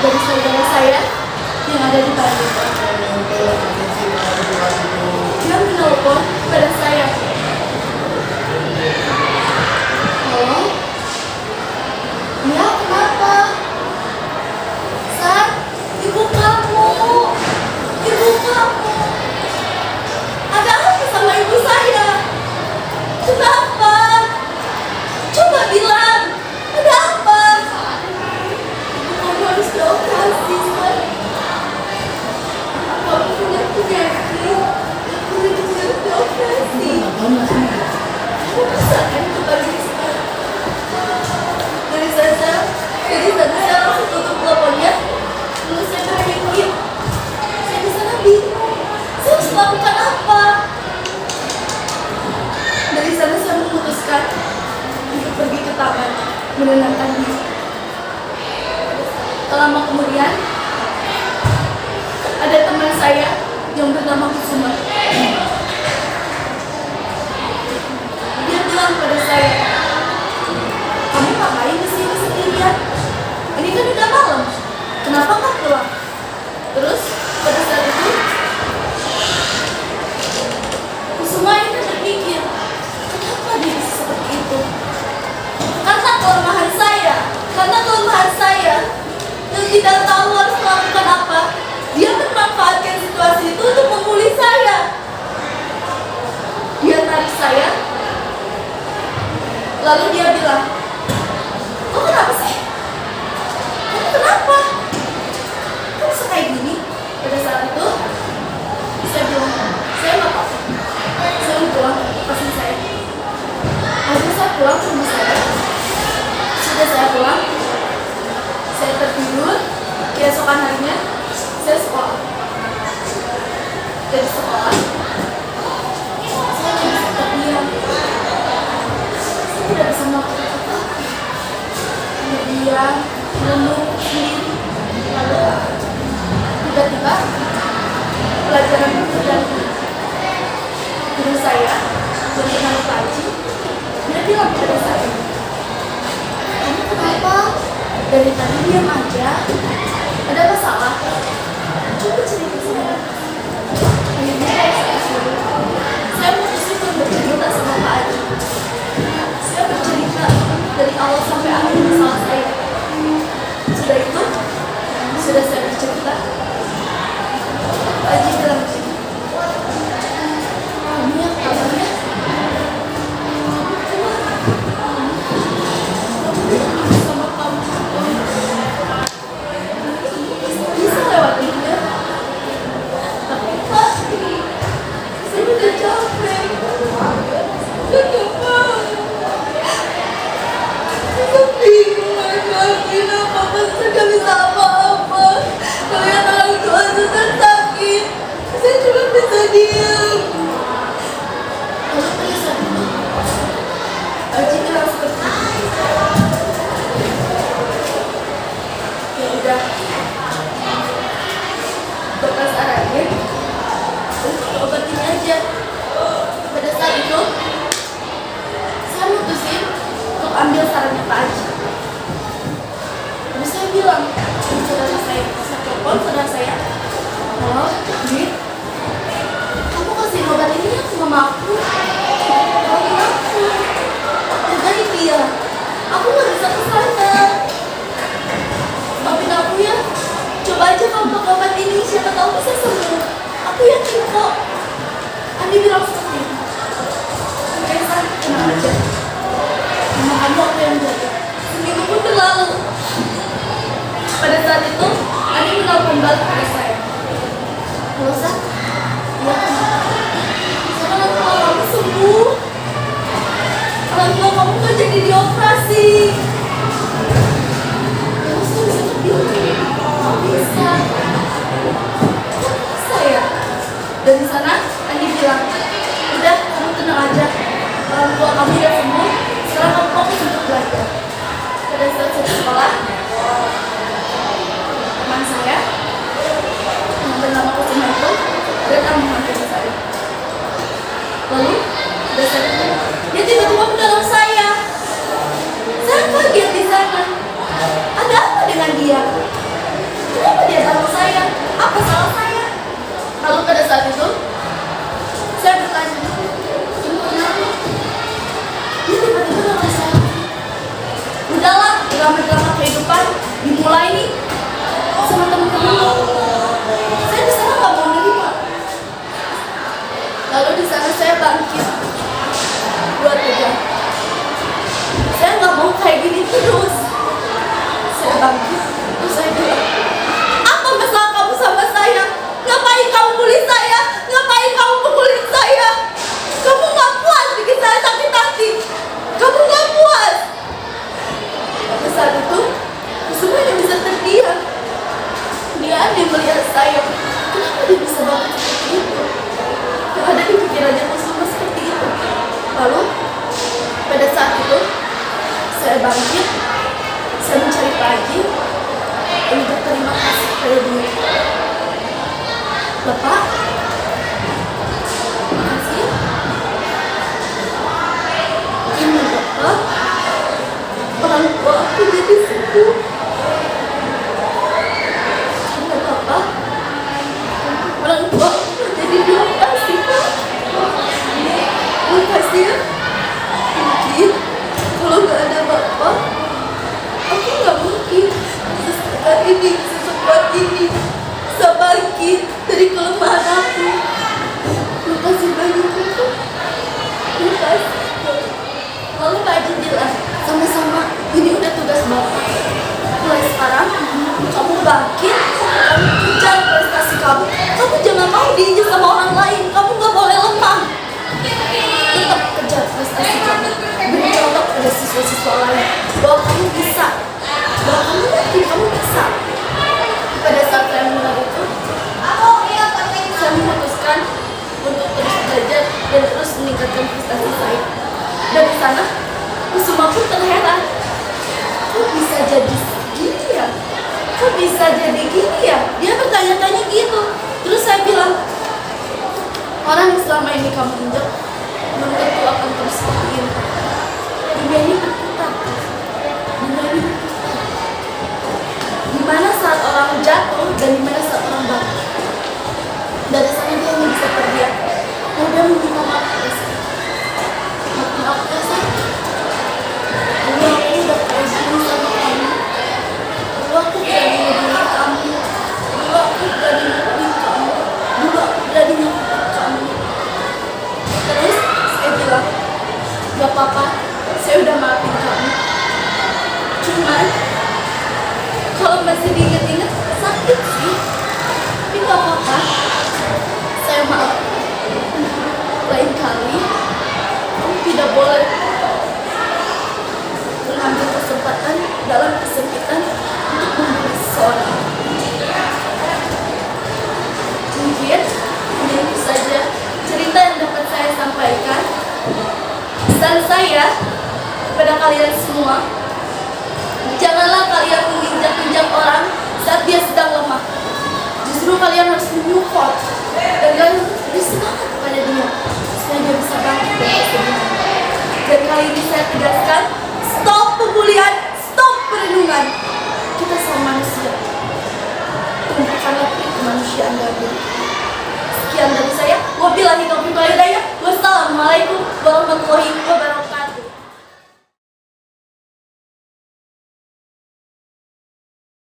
dari saudara saya yang ada di Bandung. Dia menelpon pada saya. Halo? Ya, kenapa? Sat, ibu kamu. Ibu kamu. Ada apa sama ibu saya? Kenapa? Coba bilang. Ada apa? Ibu kamu harus dioperasi, Sat. Kamu punya penyakit. Kamu harus dioperasi. Kamu bisa kan kembali sekarang? Dari sana saya langsung tutup teleponnya. Lalu saya berpikir, saya di sana bingung. Saya harus melakukan apa? Dari sana saya memutuskan untuk pergi ke taman menenangkan diri. Lama kemudian, ada teman saya yang bernama Kusuma. Dia bilang pada saya, kamu ngapain di sini sendirian? Ini kan udah malam. Kenapa nggak pulang? Terus pada saat itu, Kusuma ini berpikir, kenapa dia bisa seperti itu? Karena kelemahan saya, dan tidak tahu harus melakukan apa. Dia memanfaatkan situasi itu untuk memulih saya. Dia tarik saya, lalu dia bilang, kok kenapa sih? Kamu kenapa? Kamu bisa kayak gini? Pada saat itu, saya bilang, saya nggak apa-apa. Saya mau pulang, lepasin saya. Akhirnya saya pulang ke rumah saya. Sudah saya pulang, saya tertidur. Keesokan harinya, saya sekolah. Dari sekolah, saya tidak bisa terdiam. Saya tidak bisa melakukan apa-apa. Dia menunggu sendiri. Lalu tiba-tiba pelajaran itu terjadi. Guru saya yang bernama Pak Haji, dia bilang kepada saya, kamu kenapa? Dari tadi diam aja. Ada masalah? Coba cerita saya. Akhirnya saya memutuskan untuk bercerita sama Pak Haji. Saya bercerita dari awal sampai akhir masalah saya. Sudah itu, sudah saya bercerita, Pak Haji bilang begini, kamu yang kabarnya? Sama kamu bisa lewatinya. Tapi Pak, saya udah capek. Saya gak mau. Saya bingung ngelakuin apa-apa. Saya gak bisa apa-apa. Melihat orang tua saya sakit, saya cuma bisa diam. Lalu pada saat itu, Haji bilang seperti itu. Ya udah, dokter saranin untuk obatin aja. Pada saat itu, saya mutusin untuk ambil sarannya Pak Haji. Terus saya bilang ke saudara saya telepon saudara saya, halo, Dit, kamu kasih obat ini ya ke mama aku. Kalau kenapa? Jadi dia, aku nggak bisa ke sana. Maafin aku ya. Coba aja kamu pakai obat ini, siapa tahu bisa sembuh. Aku yakin kok. Andi bilang seperti itu. Oke, San, tenang aja. Mama kamu aku yang jaga. Seminggu pun berlalu. Pada saat itu, Andi menelpon balik ke saya. Halo, San. Ya, sama orang tua kamu sembuh. Orang tua kamu gak jadi dioperasi. Terus saya bisa bilang, gak bisa. Kok bisa ya? Dari sana, Andi bilang, udah, kamu tenang aja. Orang tua kamu udah sembuh, sekarang kamu fokus untuk belajar. Pada saat saya di sekolah, teman saya yang bernama Kusuma itu datang menghampiri saya. Lalu, pada saat itu, dia tiba-tiba mendorong saya. Saya kaget di sana. Ada apa dengan dia? bangkit, saya mencari pagi untuk terima kasih pada Dia. Bapak, makasih. Ini Bapak, orang tua aku jadi sembuh. Karena Bapak, orang tua aku jadi dilatasi, Pak. Makasih ya. Mungkin kalau nggak ada Bapak, aku nggak mungkin sesekuat ini bisa bangkit dari kelemahan aku. Makasih banyak Bapak. Makasih. Lalu Pak Haji bilang, sama-sama, ini udah tugas Bapak. Mulai sekarang, kamu bangkit, kamu kejar prestasi kamu. Kamu jangan mau diinjak sama orang lain. Kamu nggak boleh lemah. Tetap kejar prestasi kamu. Beri contoh pada siswa-siswa lain bahwa kamu bisa, bahwa kamu yakin kamu bisa. Pada saat saya mendengar itu, saya memutuskan untuk terus belajar dan terus meningkatkan prestasi saya. Dan di sana, Kusuma pun terheran. Kok bisa jadi gini ya? Kok bisa jadi gini ya? Dia bertanya-tanya gitu. Terus saya bilang, orang yang selama ini kamu injak belum tentu akan terus seperti ini. Dunia ini berputar. Dunia ini berputar. Dimana saat orang jatuh dan dimana saat orang bangun. Dari sana dia hanya bisa terdiam. Dan dia meminta maaf pada saya. Maafin aku ya saya. Dulu aku udah kayak gini sama kamu. Dulu aku berani ngedulin kamu. Dulu aku berani ngedulin kamu. Dulu aku berani nyakitin kamu. Terus saya bilang, gak apa-apa, saya udah maafin kamu. Cuman kalau masih diinget-inget sakit sih. Tapi gak apa-apa, saya maaf. Lain kali kamu tidak boleh mengambil kesempatan dalam kesempitan untuk membuli seseorang. Mungkin itu saja cerita yang dapat saya sampaikan. Pesan saya kepada kalian semua, janganlah kalian menginjak-injak orang saat dia sedang lemah. Justru kalian harus menyupport dan kalian harus beri semangat kepada dia supaya dia bisa bangkit dari kesedihan. Dan kali ini saya tegaskan, stop pembulian, stop perlindungan. Kita sama manusia. Tumbuhkanlah kemanusiaan dalam diri. Sekian dari saya. Wabillahi taufiq wal hidayah. Wassalamualaikum warahmatullahi wabarakatuh.